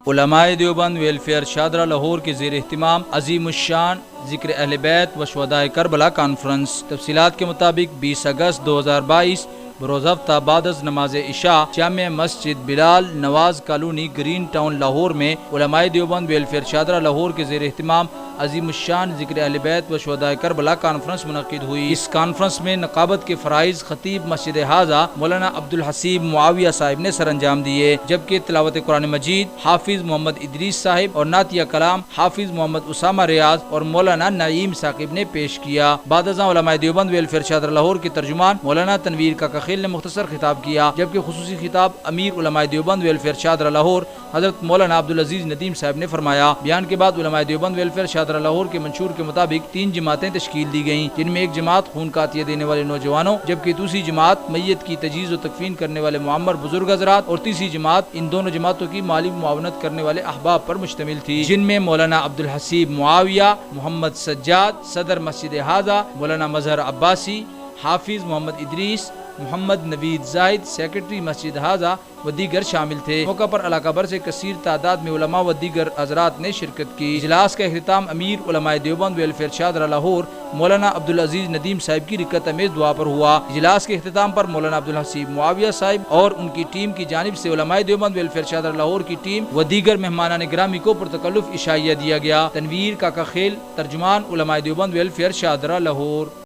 علماء دیوبند ویلفیئر شاہدرہ لاہور کے زیر اہتمام عظیم الشان ذکر اہل بیت و شہداء کربلا کانفرنس۔ تفصیلات کے مطابق 20 اگست 2022 بروز ہفتہ بعد از نماز عشاء جامع مسجد بلال نواز کالونی گرین ٹاؤن لاہور میں علماء دیوبند ویلفیئر شاہدرہ لاہور کے زیر اہتمام عظیم الشان ذکر اہل بیت و شہداء کربلا کانفرنس منعقد ہوئی۔ اس کانفرنس میں نقابت کے فرائض خطیب مسجد حاضہ مولانا عبدالحسیب معاویہ صاحب نے سر انجام دیے، جبکہ تلاوت قرآن مجید حافظ محمد ادریس صاحب اور نعتیہ کلام حافظ محمد اسامہ ریاض اور مولانا نعیم ثاقب نے پیش کیا۔ بعد ازاں علماء دیوبند ویلفیئر شاہدرہ لاہور کے ترجمان مولانا تنویر کاکا خیل نے مختصر خطاب کیا، جبکہ خصوصی خطاب امیر علماء دیوبند ویلفیئر شاہدرہ لاہور حضرت مولانا عبدالعزیز ندیم صاحب نے فرمایا۔ بیان کے بعد علماء دیوبند ویلفیئر شاہدرہ لاہور کے منشور کے مطابق 3 جماعتیں تشکیل دی گئیں، جن میں ایک جماعت خون کا عطیہ دینے والے نوجوانوں، جبکہ دوسری جماعت میت کی تجہیز و تکفین کرنے والے معمر بزرگ حضرات، اور تیسری جماعت ان دونوں جماعتوں کی مالی معاونت کرنے والے احباب پر مشتمل تھی، جن میں مولانا عبدالحسیب معاویہ، محمد سجاد صدر مسجد حاضہ، مولانا مظہر عباسی، حافظ محمد ادریس، محمد نوید زاہد سیکرٹری مسجد حاضہ و دیگر شامل تھے۔ موقع پر علاقہ بھر سے کثیر تعداد میں علماء و دیگر حضرات نے شرکت کی۔ اجلاس کا اختتام امیر علماء دیوبند ویلفیئر شاہدرہ لاہور مولانا عبدالعزیز ندیم صاحب کی رکعت امیز دعا پر ہوا۔ اجلاس کے اختتام پر مولانا عبدالحسیب معاویہ صاحب اور ان کی ٹیم کی جانب سے علماء دیوبند ویلفیئر شاہدرہ لاہور کی ٹیم و دیگر مہمانان گرامی کو پرتکلف عشائیہ دیا گیا۔ تنویر کاکا خیل، ترجمان علماء دیوبند ویلفیئر شاہدرہ لاہور۔